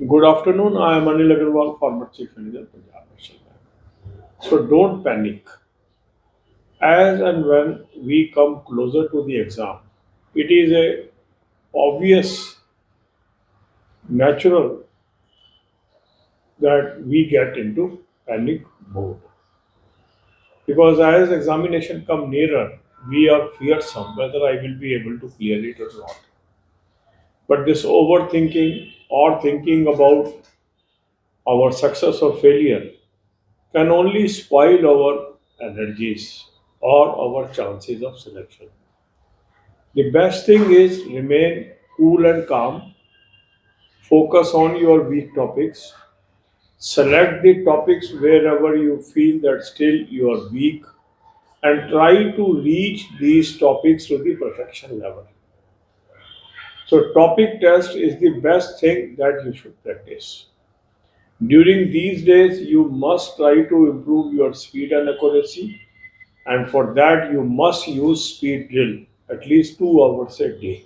Good afternoon. I am Anil Agarwal, former Chief Manager, Punjab National Bank. So don't panic. As and when we come closer to the exam, it is a obvious, natural that we get into panic mode. Because as examination come nearer, we are fearsome whether I will be able to clear it or not. But this overthinking or thinking about our success or failure can only spoil our energies or our chances of selection. The best thing is remain cool and calm, focus on your weak topics, select the topics wherever you feel that still you are weak, and try to reach these topics to the perfection level. So, topic test is the best thing that you should practice. During these days, you must try to improve your speed and accuracy, and for that, you must use speed drill at least 2 hours a day.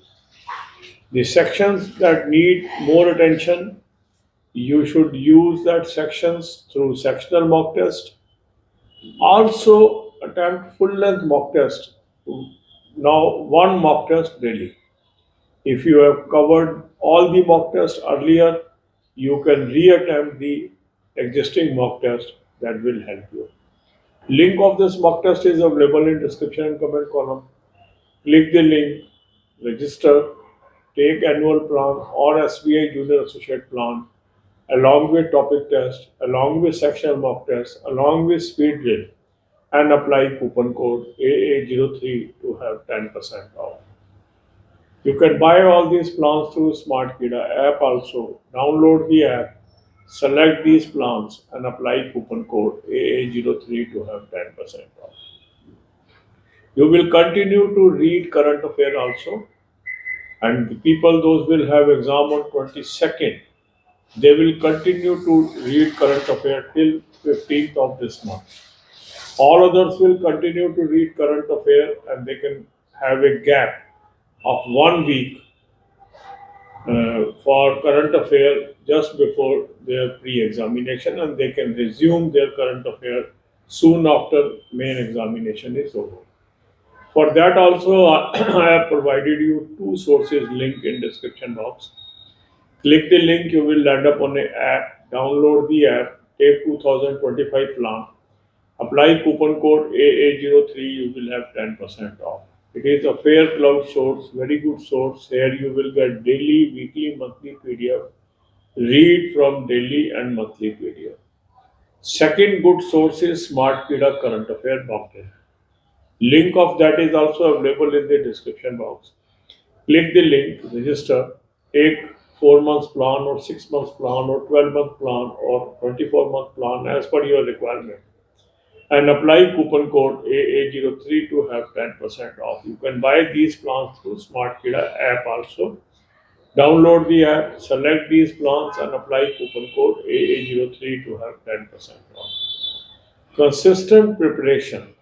The sections that need more attention, you should use that sections through sectional mock test. Also attempt full length mock test. Now one mock test daily. If you have covered all the mock tests earlier, you can reattempt the existing mock test that will help you. Link of this mock test is available in description and comment column. Click the link, register, take annual plan or SBI Junior Associate plan along with topic test, along with sectional mock test, along with speed drill, and apply coupon code AA03 to have 10% off. You can buy all these plans through SmartKida app also. Download the app, select these plans, and apply coupon code AA03 to have 10% off. You will continue to read current affair also, and the people those will have exam on 22nd, they will continue to read current affair till 15th of this month. All others will continue to read current affair and they can have a gap of 1 week for current affair just before their pre-examination, and they can resume their current affair soon after main examination is over. For that also, I have provided you two sources link in description box. Click the link, you will land up on a app. Download the app, take 2025 plan, apply coupon code AA03, you will have 10% off. It is a fair cloud source, very good source. Here you will get daily, weekly, monthly PDF. Read from daily and monthly PDF. Second good source is SmartPedia Current Affair Mock Test. Link of that is also available in the description box. Click the link, register, take 4 months plan or 6 months plan or 12-month plan or 24-month plan as per your requirement, and apply coupon code AA03 to have 10% off. You can buy these plans through SmartKida app also. Download the app, select these plans and apply coupon code AA03 to have 10% off. Consistent preparation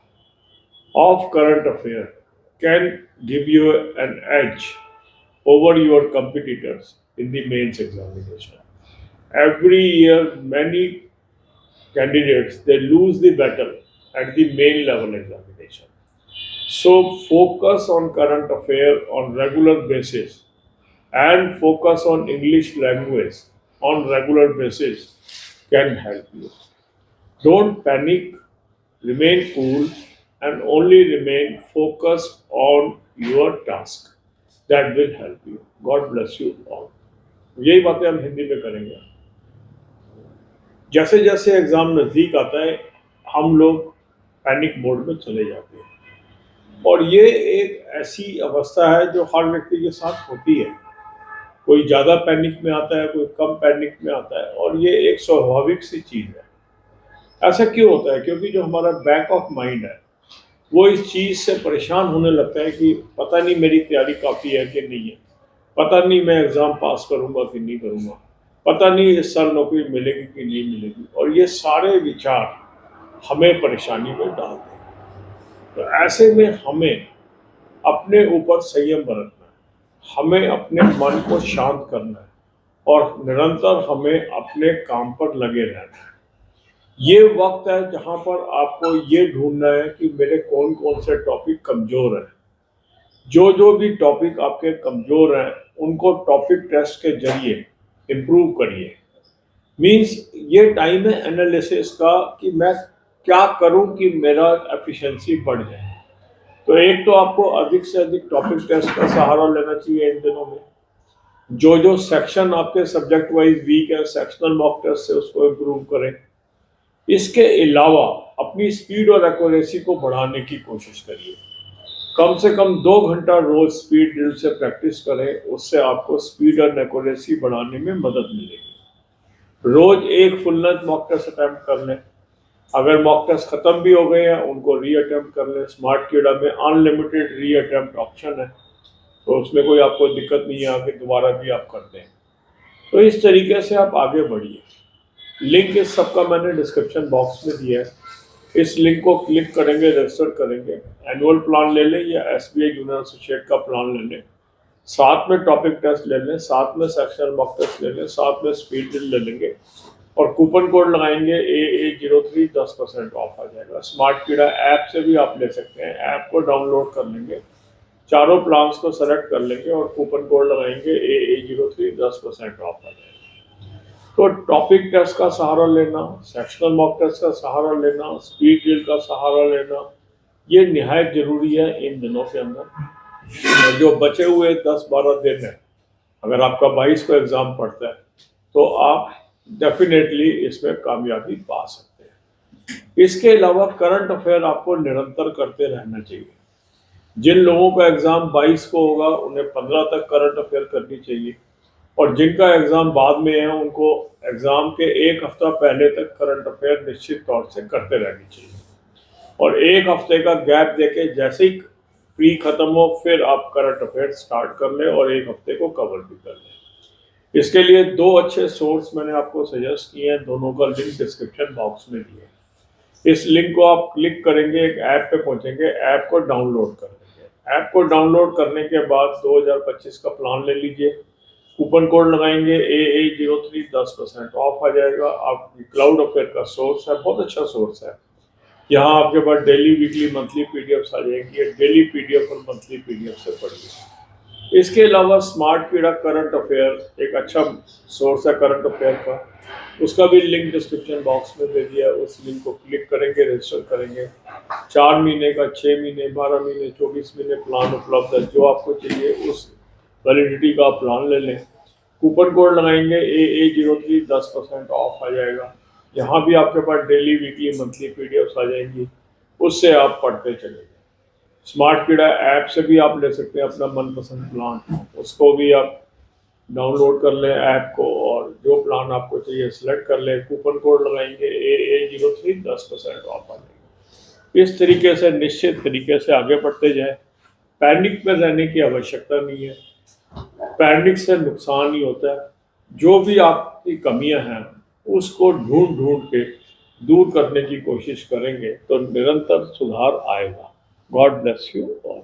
of current affair can give you an edge over your competitors in the mains examination. Every year, many candidates they lose the battle at the main level examination. So focus on current affair on regular basis and focus on English language on regular basis can help you. Don't panic, remain cool, and only remain focused on your task. That will help you. God bless you all. यही बातें हम हिंदी में करेंगे. जैसे जैसे exam नज़दीक आता है हम लोग पैनिक मोड में चले जाते हैं, और ये एक ऐसी अवस्था है जो हर व्यक्ति के साथ होती है. कोई ज़्यादा पैनिक में आता है, कोई कम पैनिक में आता है, और ये एक स्वाभाविक सी चीज़ है. ऐसा क्यों होता है? क्योंकि जो हमारा बैक ऑफ माइंड है वो इस चीज़ से परेशान होने लगता है कि पता नहीं मेरी तैयारी काफ़ी है कि नहीं है, पता नहीं मैं एग्ज़ाम पास करूँगा कि नहीं करूँगा, पता नहीं इस साल नौकरी मिलेगी कि नहीं मिलेगी, और ये सारे विचार हमें परेशानी में डालते हैं. तो ऐसे में हमें अपने ऊपर संयम बरतना है, हमें अपने मन को शांत करना है, और निरंतर हमें अपने काम पर लगे रहना है। ये वक्त है जहाँ पर आपको ये ढूंढना है कि मेरे कौन कौन से टॉपिक कमज़ोर हैं। जो जो भी टॉपिक आपके कमज़ोर हैं उनको टॉपिक टेस्ट के जरिए इम्प्रूव करिए। मीन्स ये टाइम है एनालिसिस का कि मैं क्या करूं कि मेरा एफिशिएंसी बढ़ जाए। तो एक तो आपको अधिक से अधिक टॉपिक टेस्ट का सहारा लेना चाहिए इन दिनों में। जो जो सेक्शन आपके सब्जेक्ट वाइज वीक है, सेक्शनल मॉक टेस्ट से उसको इम्प्रूव करें। इसके अलावा अपनी स्पीड और एक्यूरेसी को बढ़ाने की कोशिश करिए। कम से कम 2 घंटा रोज स्पीड ड्रिल से प्रैक्टिस करें, उससे आपको स्पीड और एक्यूरेसी बढ़ाने में मदद मिलेगी। रोज एक full length mock test attempt कर लें। अगर मॉक टेस्ट खत्म भी हो गए हैं उनको री अटैम्प्ट कर लें। स्मार्ट कीड़ा में अनलिमिटेड री अटैम्प्ट ऑप्शन है, तो उसमें कोई आपको दिक्कत नहीं है, आगे दोबारा भी आप कर दें। तो इस तरीके से आप आगे बढ़िए। लिंक इस सबका मैंने डिस्क्रिप्शन बॉक्स में दिया है। इस लिंक को क्लिक करेंगे, रजिस्टर करेंगे, एनुअल प्लान ले लें या SBI जूनियर एसोसिएट का प्लान ले लें, साथ में टॉपिक टेस्ट ले लें, साथ में सेक्शनल मॉक टेस्ट ले लें, साथ में स्पीड ड्रिल ले लेंगे और कूपन कोड लगाएंगे AA03, 10% ऑफ आ जाएगा। स्मार्ट कीड़ा ऐप से भी आप ले सकते हैं, ऐप को डाउनलोड कर लेंगे, चारों प्लान्स को सेलेक्ट कर लेंगे और कूपन कोड लगाएंगे AA03, 10% ऑफ आ जाएगा। तो टॉपिक टेस्ट का सहारा लेना, सेक्शनल मॉक टेस्ट का सहारा लेना, स्पीड ड्रिल का सहारा लेना, ये निहायत ज़रूरी है इन दिनों के अंदर। जो बचे हुए 10-12 दिन हैं, अगर आपका 22 को एग्ज़ाम पड़ता है तो आप डेफिनेटली इसमें कामयाबी पा सकते हैं। इसके अलावा करंट अफेयर आपको निरंतर करते रहना चाहिए। जिन लोगों का एग्ज़ाम 22 को होगा उन्हें 15 तक करंट अफेयर करनी चाहिए, और जिनका एग्ज़ाम बाद में है उनको एग्ज़ाम के एक हफ्ता पहले तक करंट अफेयर निश्चित तौर से करते रहनी चाहिए। और एक हफ्ते का गैप देके जैसे ही प्री खत्म हो फिर आप करंट अफेयर स्टार्ट कर लें और एक हफ्ते को कवर भी कर लें। इसके लिए 2 अच्छे सोर्स मैंने आपको सजेस्ट किए हैं, दोनों का लिंक डिस्क्रिप्शन बॉक्स में दिए हैं। इस लिंक को आप क्लिक करेंगे, एक ऐप पे पहुंचेंगे, ऐप को डाउनलोड कर लेंगे। ऐप को डाउनलोड करने के बाद 2025 का प्लान ले लीजिए, कूपन कोड लगाएंगे AA03, 10% ऑफ आ जाएगा। आपकी क्लाउड अफेयर का सोर्स है, बहुत अच्छा सोर्स है। यहाँ आपके पास डेली, वीकली, मंथली पीडीएफ्स आ जाएंगी। डेली पीडीएफ और मंथली पीडीएफ से पढ़िए। इसके अलावा स्मार्ट कीड़ा करंट अफेयर एक अच्छा सोर्स है करंट अफेयर का, उसका भी लिंक डिस्क्रिप्शन बॉक्स में दे दिया। उस लिंक को क्लिक करेंगे, रजिस्टर करेंगे। 4 महीने का, 6 महीने, 12 महीने, 24 महीने प्लान उपलब्ध है। जो आपको चाहिए उस वैलिडिटी का प्लान ले लें। कूपन कोड लगाएंगे AA03, 10% ऑफ आ जाएगा। यहाँ भी आपके पास डेली, वीकली, मंथली पीडीएफ्स आ जाएंगी, उससे आप पढ़ते चलेंगे। स्मार्ट कीड़ा ऐप से भी आप ले सकते हैं अपना मनपसंद प्लान, उसको भी आप डाउनलोड कर लें ऐप को, और जो प्लान आपको चाहिए सिलेक्ट कर लें। कूपन कोड लगाएंगे AA03, 10% ऑफ आ जाएगा। इस तरीके से निश्चित तरीके से आगे बढ़ते जाए। पैनिक में रहने की आवश्यकता नहीं है, पैनिक से नुकसान ही होता है। जो भी आपकी कमियां हैं उसको ढूंढ ढूंढ के दूर करने की कोशिश करेंगे तो निरंतर सुधार आएगा। God bless you all.